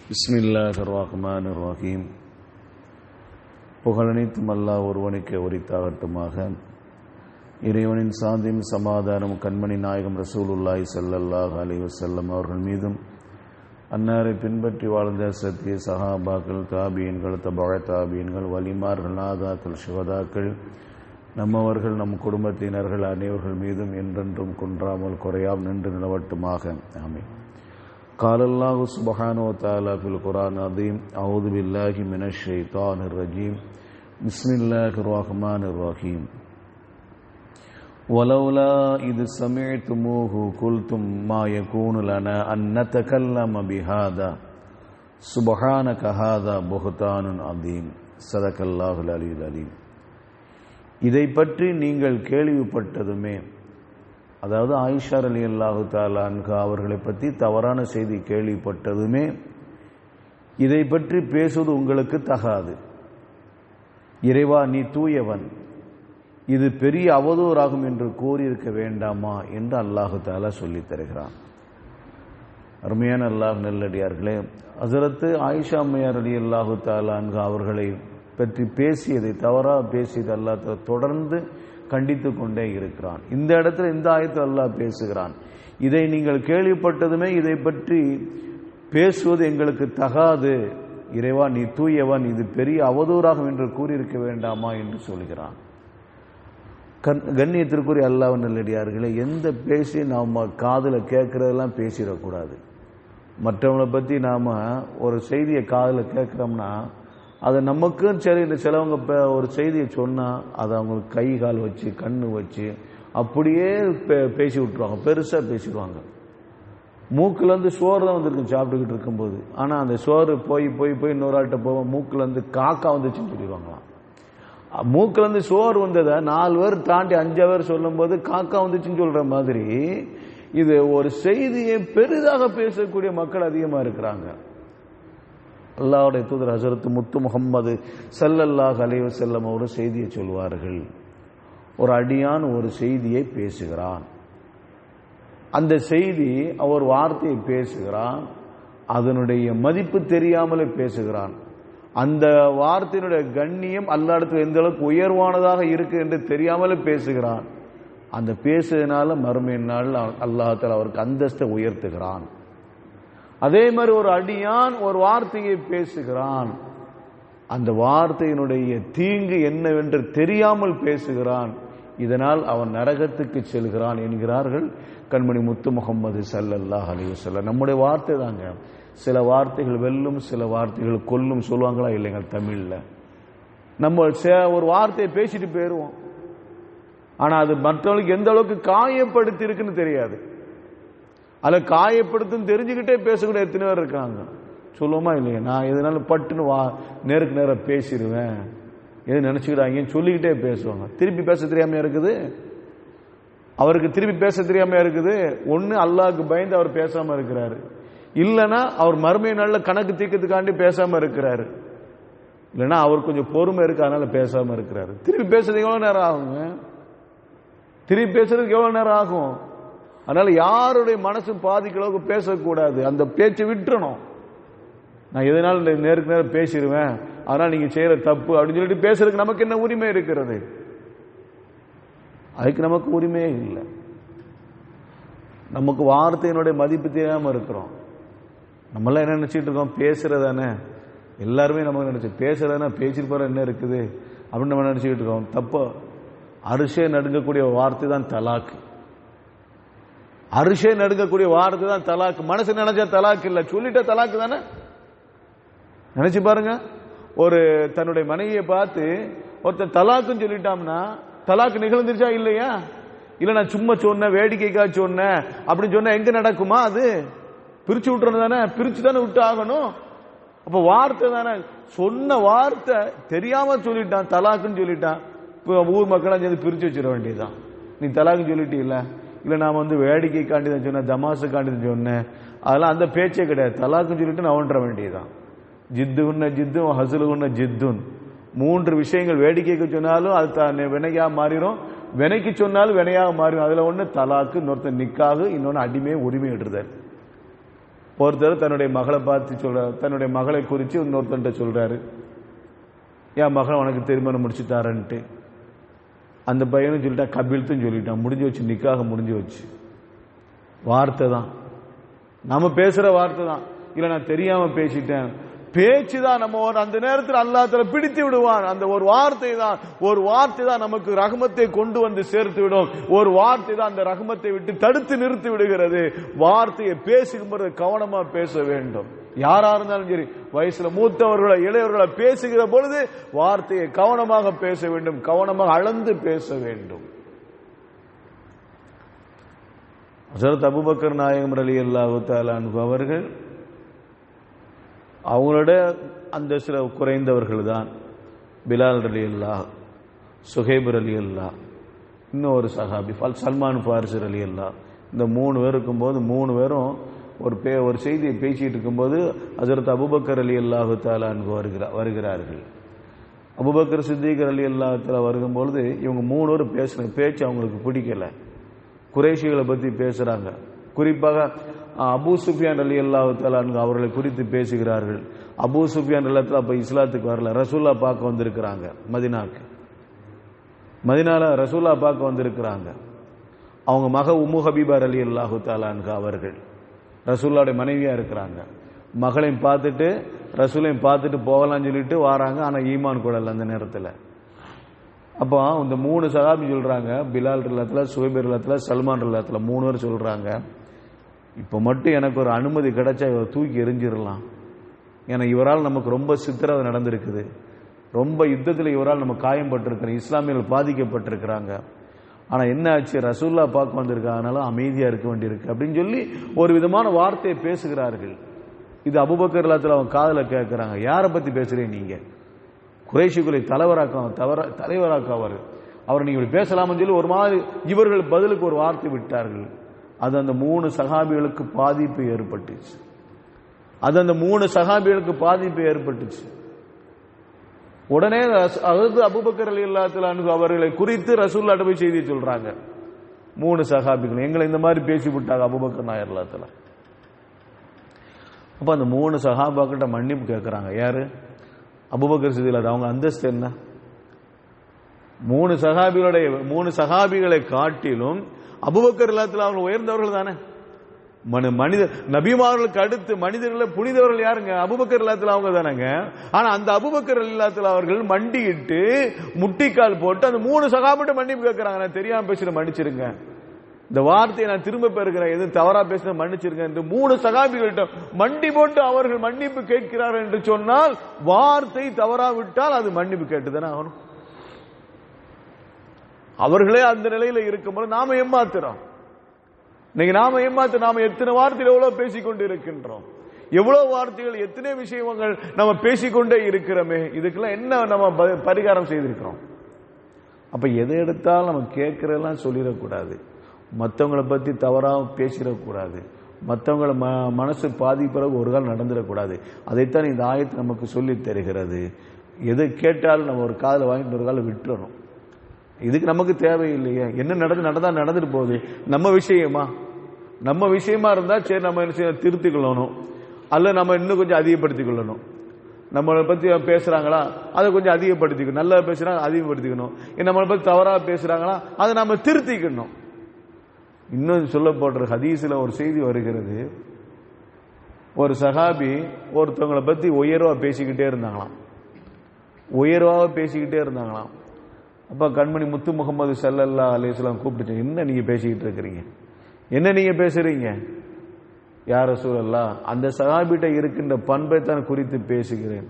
பிஸ்மில்லாஹிர் ரஹ்மானிர் ரஹீம். புகழனைத்தும் அல்லாஹ் ஒருவனுக்கு உரித்தாகட்டுமாக. இறைவனின் சாந்தியும் சமாதானம் கண்மணி நாயகம் ரசூலுல்லாஹி ஸல்லல்லாஹு அலைஹி வஸல்லம் அவர்கள் மீதும், அன்னாரை பின்பற்றி வாழ்ந்த சத்திய சஹாபாக்கள், தாபீன்கள், தபஅ தாபீன்கள், வலிமார்கள், நாதாக்கள், சுஹதாக்கள், நம்மவர்கள், நம் குடும்பத்தினர்கள் அனைவர்கள் மீதும் என்றென்றும் குன்றாமல் குறையாமல் நின்று நிலவட்டுமாக. ஆமீன். قال الله سبحانه وتعالى في القرآن العظيم: أعوذ بالله من الشيطان الرجيم. بسم الله الرحمن الرحيم. ولولا إذ سمعتموه قلتم ما يكون لنا أن نتكلم بهذا سبحانك هذا بهتان عظيم. صدق الله العلي العظيم. இதை பற்றி நீங்கள் கேள்விப்பட்டதுமே, அதாவது ஆயிஷா ரலியல்லாஹு தஆலா அன்ஹா அவர்களை பற்றி தவறான செய்தி கேள்விப்பட்டதுமே, இதை பற்றி பேசுவது உங்களுக்கு தகாது, இறைவா நீ தூயவன், இது பெரிய அவதூறாகும் என்று கூறியிருக்க வேண்டாமா என்று அல்லாஹு தஆலா சொல்லித் தருகிறான். அருமையான அல்லாஹ் நல்லடியார்களே, ஹஸரத் ஆயிஷா அம்மையார் ரலியல்லாஹு தஆலா அன்ஹா அவர்களை பற்றி பேசியதை, தவறாக பேசியது அல்லாஹ் தொடர்ந்து கண்டித்து கொண்டே இருக்கிறான். இந்த இடத்துல இந்த ஆயத்தில் அல்லாஹ் பேசுகிறான், இதை நீங்கள் கேள்விப்பட்டதுமே இதை பற்றி பேசுவது எங்களுக்கு தகாது, இறைவா நீ தூயவன், இது பெரிய அவதூறாகும் என்று கூறியிருக்க வேண்டாமா என்று சொல்கிறான். கண்ணியத்திற்குரிய அல்லாஹ் நல்லடியார்களே, எந்த பேசி நாம் காதில் கேட்கறதெல்லாம் பேசிடக்கூடாது. மற்றவங்களை பற்றி நாம் ஒரு செய்தியை காதில் கேட்குறோம்னா அதை நமக்கும் சரி, இந்த சிலவங்க ஒரு செய்தியை சொன்னால் அதை அவங்களுக்கு கை கால் வச்சு கண்ணு வச்சு அப்படியே பேசி விட்டுருவாங்க, பெருசாக பேசிடுவாங்க. மூக்கிலேருந்து சோறு தான் வந்துருக்கு சாப்பிட்டுக்கிட்டு இருக்கும்போது, ஆனால் அந்த சோறு போய் போய் போய் இன்னொரு ஆள்கிட்ட போவோம், மூக்கிலேருந்து காக்கா வந்துச்சுன்னு சொல்லிடுவாங்களாம். மூக்கிலேருந்து சோறு வந்ததை 4 பேர் தாண்டி 5 பேர் சொல்லும் போது காக்கா வந்துச்சுன்னு சொல்கிற மாதிரி இது ஒரு செய்தியை பெரிதாக பேசக்கூடிய மக்கள் அதிகமாக இருக்கிறாங்க. அல்லாஹ்வுடைய தூதர் ஹஸரத் முத்து முஹம்மது ஸல்லல்லாஹு அலைஹி வஸல்லம் ஒரு செய்தியை சொல்வார்கள். ஒரு அடியான் ஒரு செய்தியை பேசுகிறான், அந்த செய்தி அவர் வார்த்தையை பேசுகிறான், அதனுடைய மதிப்பு தெரியாமலே பேசுகிறான், அந்த வார்த்தையினுடைய கண்ணியம் அல்லாஹ்விடத்தில் எந்த அளவுக்கு உயர்வானதாக இருக்கு என்று தெரியாமலே பேசுகிறான். அந்த பேசுறதுனால மறுமை நாள் அல்லாஹ் தஆலா அவருக்கு அந்தஸ்தை உயர்த்துகிறான். அதே மாதிரி ஒரு அடியான் ஒரு வார்த்தையை பேசுகிறான், அந்த வார்த்தையினுடைய தீங்கு என்னவென்று தெரியாமல் பேசுகிறான், இதனால் அவன் நரகத்துக்கு செல்கிறான் என்கிறார்கள் கண்மணி முத்து முஹம்மது ஸல்லல்லாஹு அலைஹி வஸல்லம். நம்முடைய வார்த்தை தாங்க, சில வார்த்தைகள் வெல்லும், சில வார்த்தைகள் கொல்லும் சொல்லுவாங்களா இல்லைங்க தமிழில். நம்ம ஒரு வார்த்தையை பேசிட்டு போயிடுவோம், ஆனால் அது மற்றவங்களுக்கு எந்த அளவுக்கு காயப்படுத்தி இருக்குன்னு தெரியாது. அதில் காயப்படுத்துன்னு தெரிஞ்சுக்கிட்டே பேசக்கூடிய எத்தனை பேர் இருக்காங்க, சொல்லுவோமா இல்லையா? நான் எதனால பட்டுன்னு நேருக்கு நேராக பேசிடுவேன், எது நினச்சிக்கிறாங்கன்னு சொல்லிக்கிட்டே பேசுவாங்க. திருப்பி பேச தெரியாமையா இருக்குது அவருக்கு, திருப்பி பேச தெரியாமையா இருக்குது. ஒன்று அல்லாஹ்வுக்கு பயந்து அவர் பேசாமல் இருக்கிறாரு, இல்லைன்னா அவர் மறுமை நாளில் கணக்கு தீர்க்கத்துக்காண்டி பேசாமல் இருக்கிறாரு, இல்லைன்னா அவர் கொஞ்சம் பொறுமை இருக்கு அதனால பேசாமல் இருக்கிறாரு. திருப்பி பேசுறதுக்கு எவ்வளோ நேரம் ஆகுங்க? திருப்பி பேசுறதுக்கு எவ்வளோ நேரம் ஆகும்? அதனால யாருடைய மனசும் பாதிக்க அளவுக்கு பேசக்கூடாது, அந்த பேச்சை விட்டுறணும். நான் எதனால நேருக்கு நேரம் பேசிடுவேன், அதனால நீங்க செய்யற தப்பு அப்படின்னு சொல்லிட்டு பேசுறதுக்கு நமக்கு என்ன உரிமை இருக்கிறது? அதுக்கு நமக்கு உரிமையே இல்லை. நமக்கு வார்த்தையினுடைய மதிப்பு தெரியாம இருக்கிறோம். நம்மளாம் என்ன நினைச்சிட்டு இருக்கோம், பேசுறதானே எல்லாருமே நமக்கு நினைச்சு பேசுறதானே, பேசிட்டு போற என்ன இருக்குது அப்படின்னு நம்ம நினைச்சுக்கிட்டு இருக்கோம். தப்பு. அரிசே நடுங்கக்கூடிய வார்த்தை தான் தலாக்கு. அரிசே நடுங்கக்கூடிய வார்த்தை தான் தலாக்கு. மனசு நினைச்சா தலாக்கு இல்லை, சொல்லிட்டா தலாக்கு தானே. நினைச்சு பாருங்க, ஒரு தன்னுடைய மனைவியை பார்த்து ஒருத்தன் தலாக்குன்னு சொல்லிட்டான்னா தலாக்கு நிகழ்ந்துருச்சா இல்லையா? இல்ல நான் சும்மா சொன்னேன், வேடிக்கைக்காக சொன்னேன் அப்படின்னு சொன்னா எங்க நடக்குமா? அது பிரிச்சு விட்டுறது தானே, பிரிச்சு தானே விட்டு ஆகணும். அப்ப வார்த்தை தானே, சொன்ன வார்த்தை தெரியாம சொல்லிட்டான், தலாக்குன்னு சொல்லிட்டான். இப்போ ஊர் மக்களாம் சேர்ந்து பிரிச்சு வச்சிட வேண்டியதுதான். நீ தலாக்குன்னு சொல்லிட்டு இல்லை, இல்லை நான் வேடிக்கைக்காண்டி தான் சொன்னேன், தமாசுக்காண்டி தான் சொன்னேன், அதெல்லாம் அந்த பேச்சே கிடையாது. தலாக்குன்னு சொல்லிட்டு நான் ஒன்ற வேண்டியதுதான். ஜித்துன்னு ஜித்தும், ஹசுலுன்னு ஜித்துன், 3 விஷயங்கள் வேடிக்கைக்கு சொன்னாலும் அது வினையாக மாறிடும், வினைக்கு சொன்னாலும் வினையாக மாறிடும். அதில் ஒன்று தலாக்கு, இன்னொருத்தர் நிக்காகு, இன்னொன்று அடிமையை உரிமை விடுறது. ஒருத்தர் தன்னுடைய மகளை பார்த்து சொல்றாரு, தன்னுடைய மகளை குறித்து இன்னொருத்தன்ட்ட சொல்றாரு, என் மகளை உனக்கு திருமணம் முடிச்சு தரேன்ட்டு. அந்த பையனும் சொல்லிட்டான், கபில்த்தும் சொல்லிட்டான், முடிஞ்சு வச்சு, நிக்காக முடிஞ்சு வச்சு. வார்த்தை தான், நம்ம பேசுற வார்த்தை தான். இல்ல நான் தெரியாம பேசிட்டேன், பேச்சு தான் நம்ம அந்த நேரத்தில் அல்லாஹ் தஆலா பிடித்து விடுவான். அந்த ஒரு வார்த்தை தான் நமக்கு ரஹ்மத்தை கொண்டு வந்து சேர்த்து விடும். ஒரு வார்த்தை தான் அந்த ரஹ்மத்தை விட்டு தடுத்து நிறுத்தி விடுகிறது. வார்த்தையை பேசுகிற கவனமா பேச வேண்டும். யாரா இருந்தாலும் சரி, வயசுல மூத்தவர்களை இளையவர்களை பேசுகிற பொழுது வார்த்தையை கவனமாக பேச வேண்டும், கவனமாக அளந்து பேச வேண்டும். ஹஜ்ரத் அபூபக்கர் நாயகம் ரலியல்லாஹு தஆலா அன்ஹு அவர்கள் அவங்களோட அந்த சில குறைந்தவர்கள் தான். பிலால் ரலியல்லாஹ், சுஹைப் ரலியல்லாஹ், இன்னொரு சஹாபி சல்மான் ஃபாரிசி ரலியல்லாஹ். இந்த 3 பேர் இருக்கும்போது 3 பேரும் ஒரு செய்தியை பேசிட்டு இருக்கும்போது ஹஜ்ரத் அபூபக்கர் ரலியல்லாஹு தஆலா அன்ஹு வருகிறார்கள். அபூபக்கர் சித்திக் ரலியல்லாஹு தஆலா வரும்பொழுது இவங்க 3 பேர் பேசுற பேச்சு அவங்களுக்கு பிடிக்கல. குறைஷிகளை பற்றி பேசுறாங்க. குறிப்பாக அபூ சுஃபியான் ரலியல்லாஹு தஆலா அன்ஹு அவர்களை குறித்து பேசுகிறார்கள். அபூ சுஃபியான் ரலியல்லாஹு அப்ப இஸ்லாத்துக்கு வரல, ரசூலா பார்க்க வந்திருக்கிறாங்க மதீனாக்கு. மதீனால ரசூலா பார்க்க வந்திருக்கிறாங்க. அவங்க மக உம்மு ஹபீபா ரலியல்லாஹு தஆலா அன்ஹு அவர்கள் ரசூலுல்லாஹ்வுடைய மனைவியா இருக்கிறாங்க. மகளையும் பார்த்துட்டு ரசூலையும் பார்த்துட்டு போகலாம்னு சொல்லிட்டு வராங்க. ஆனா ஈமான் கூட அந்த நேரத்தில். அப்போ இந்த 3 சஹாபி சொல்றாங்க, பிலால் ரலியல்லாஹு, சுஹைப் ரலியல்லாஹு, சல்மான் ரலியல்லாஹு, 3 பேர் சொல்றாங்க, இப்போ மட்டும் எனக்கு ஒரு அனுமதி கிடைச்சா இவரை தூக்கி எரிஞ்சிடலாம். ஏன்னா இவரால் நமக்கு ரொம்ப சித்திரவதை நடந்திருக்குது, ரொம்ப யுத்தத்தில் இவரால் நம்ம காயம்பட்டிருக்கிறோம், இஸ்லாமியர்கள் பாதிக்கப்பட்டிருக்கிறாங்க. ஆனால் என்ன ஆச்சு, ரசூல்லா பார்க்க வந்திருக்காங்கனால அமைதியாக இருக்க வேண்டியிருக்கு அப்படின்னு சொல்லி ஒரு விதமான வார்த்தையை பேசுகிறார்கள். இது அபூபக்கர் ரலியல்லாஹு அவங்க காதில் கேட்குறாங்க. யாரை பற்றி பேசுகிறீங்க நீங்கள்? குறைஷிகளை தலைவராக்க அவர் நீங்கள் பேசலாம்னு சொல்லி ஒரு மாதிரி இவர்கள் பதிலுக்கு ஒரு வார்த்தை விட்டார்கள். அது அந்த 3 சஹாபிகளுக்கு பாதிப்பு ஏற்பட்டுச்சு. உடனே அபூபக்கர் ரலியல்லாஹு அன்ஹு அவர்களை குறித்து ரசூலுல்லாஹ் போய் செய்தி சொல்றாங்க. 3 சஹாபிகள் எங்களை இந்த மாதிரி பேசி விட்டாங்க அபூபக்கர் நாயகம் ரலியல்லாஹு அன்ஹு. அப்ப அந்த 3 சஹாபாக்கிட்ட மன்னிப்பு கேட்கிறாங்க. யாரு? அபூபக்கர் சித்திக். அவங்க அந்தஸ்து என்ன? 3 சஹாபிகளை காட்டிலும் அபூபக்கர் ரலியல்லாஹு அவங்க உயர்ந்தவர்கள் தானே. நபிமார்களுக்கு அடுத்து மனிதர்களை புனிதவர்கள் யாருங்க? அபூபக்கர் ரலியல்லாஹு அவங்க தானங்க. ஆனா அந்த அபூபக்கர் ரலியல்லாஹு அவர்கள் மண்டியிட்டு முட்டிக்கால் போட்டு அந்த 3 சஹாபிட்ட மன்னிப்பு கேட்கிறாங்க. நான் தெரியாம பேசுறேன், மன்னிச்சிருங்க, இந்த வார்த்தையை நான் திரும்ப பெறுகிறேன், எதுவும் தவறா பேசுற மன்னிச்சிருங்க என்று 3 சஹாபிகள்கிட்ட மண்டி போட்டு அவர்கள் மன்னிப்பு கேட்கிறார்கள் என்று சொன்னால், வார்த்தை தவறா விட்டால் அது மன்னிப்பு கேட்டுதானே ஆகணும். அவர்களே அந்த நிலையில இருக்கும்போது நாம ஏமாத்துறோம். இன்னைக்கு நாம எத்தனை வார்த்தைகள் எவ்வளவு பேசிக்கொண்டு இருக்கின்றோம், எவ்வளவு வார்த்தைகள், எத்தனை விஷயங்கள் நம்ம பேசிக்கொண்டே இருக்கிறோமே. இதுக்கெல்லாம் என்ன நம்ம பரிகாரம் செய்திருக்கிறோம்? அப்ப எதை எடுத்தாலும் நம்ம கேட்கறதெல்லாம் சொல்லிடக்கூடாது, மற்றவங்களை பத்தி தவறாக பேசிடக்கூடாது, மற்றவங்களை மனசு பாதிப்பிறகு ஒரு கால் நடந்துடக்கூடாது. அதைத்தான் இந்த ஆயத்து நமக்கு சொல்லி தருகிறது. எது கேட்டாலும் நம்ம ஒரு காதில் வாங்கிட்டு ஒரு காலை விட்டுறணும். இதுக்கு நமக்கு தேவையில்லையே, என்ன நடந்துட்டு போகுது, நம்ம விஷயமா இருந்தா சரி, நம்ம என்ன திருத்திக்கொள்ளணும், அல்ல நம்ம இன்னும் கொஞ்சம் அதிகப்படுத்திக் கொள்ளணும். நம்மளை பத்தி பேசுறாங்களா அதை கொஞ்சம் அதிகப்படுத்திக்கணும், நல்லா பேசுறாங்க அதிகப்படுத்திக்கணும், நம்மளை பத்தி தவறா பேசுறாங்களா அதை நம்ம திருத்திக்கணும். இன்னும் சொல்லப்படுற ஹதீஸ்ல ஒரு செய்தி வருகிறது, ஒரு சஹாபி ஒருத்தவங்களை பத்தி உயர்வா பேசிக்கிட்டே இருந்தாங்களாம். அப்ப கண்மணி முத்து முகமது ஸல்லல்லாஹு அலைஹி வஸல்லம் கூப்பிட்டு, என்ன நீங்க பேசிக்கிட்டு இருக்கிறீங்க, என்ன நீங்க பேசுறீங்க? யா ரசூலல்லாஹ், அந்த சஹாபிட்ட இருக்கின்ற பண்பை தான் குறித்து பேசுகிறேன்.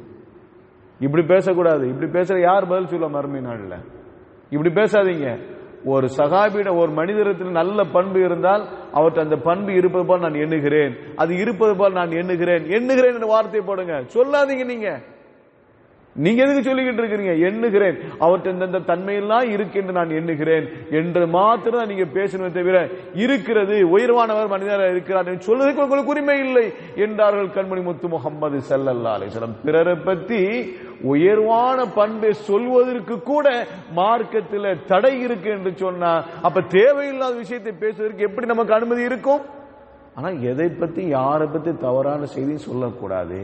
இப்படி பேசக்கூடாது, இப்படி பேசுற யார் பதில் சொல்ல மறுமை நாள்ல? இப்படி பேசாதீங்க. ஒரு சஹாபிட ஒரு மனிதத்தில் நல்ல பண்பு இருந்தால் அவற்றை அந்த பண்பு இருப்பது போல் நான் எண்ணுகிறேன், அது இருப்பது போல் நான் எண்ணுகிறேன் என்ற வார்த்தை போடுங்க. சொல்லாதீங்க. நீங்க எதுக்கு சொல்லிக்கிட்டு இருக்கிறீங்க? எண்ணுகிறேன், அவற்றை இந்த தன்மையெல்லாம் இருக்கு என்று நான் எண்ணுகிறேன் என்று மாத்திரம் தான் நீங்க பேசணுமே தவிர, இருக்கிறது உயர்வானவர் மனிதராக இருக்கிறார் என்று சொல்வதற்கு உங்களுக்கு உரிமை இல்லை என்றார்கள் கண்மணி முத்து முகமது ஸல்லல்லாஹு அலைஹி வஸல்லம். பிறரை பற்றி உயர்வான பண்பை சொல்வதற்கு கூட மார்க்கத்தில் தடை இருக்கு என்று சொன்னா, அப்ப தேவையில்லாத விஷயத்தை பேசுவதற்கு எப்படி நமக்கு அனுமதி இருக்கும்? ஆனால் எதை பற்றி யாரை பற்றி தவறான செய்தியும் சொல்லக்கூடாது,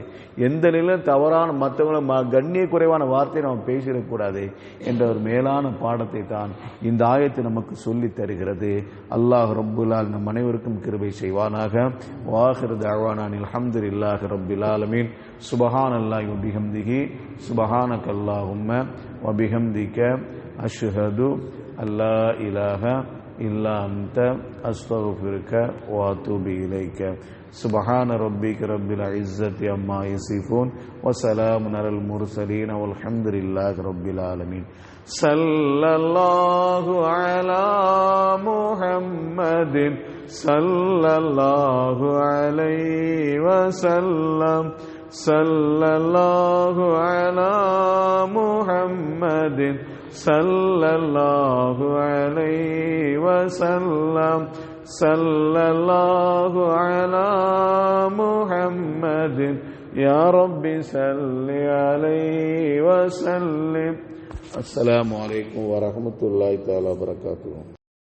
எந்த நிலையில் தவறான மற்றவங்களை கண்ணிய குறைவான வார்த்தையை நம்ம பேசிடக்கூடாது என்ற ஒரு மேலான பாடத்தை தான் இந்த ஆயத்து நமக்கு சொல்லி தருகிறது. அல்லாஹ் ரப்புல் ஆலமீன் நம் அனைவருக்கும் கிருபை செய்வானாக. வாஹிரு தஅவானா அல்ஹம்துலில்லாஹி ரப்பில் ஆலமீன். சுப்ஹானல்லாஹி வ பிஹம்திஹி சுப்ஹானக அல்லாஹும்ம வ பிஹம்திக அஷ்ஹது அல்லா இலாஹ இல்லா அன்த அஸ்தக்ஃபிருக வ அத்தூபு இலைக. சுப்ஹான ரப்பிக ரப்பில் இஸ்ஸத்தி அம்மா யசிஃபூன் வ ஸலாமுன் அலல் முர்ஸலீன் வல்ஹம்துலில்லாஹி ரப்பில் ஆலமீன். ஸல்லல்லாஹு அலா முஹம்மதின் ஸல்லல்லாஹு அலைஹி வஸல்லம். ஸல்லல்லாஹு அலா முஹம்மதின் ஸல்லல்லாஹு அலைஹி வஸல்லம். ஸல்லல்லாஹு அலா முஹம்மதின் யா ரப்பி ஸல்லி அலைஹி வஸல்லிம். அஸ்ஸலாமு அலைக்கும் வரஹ்மத்துல்லாஹி தஆலா வபரகாத்துஹு.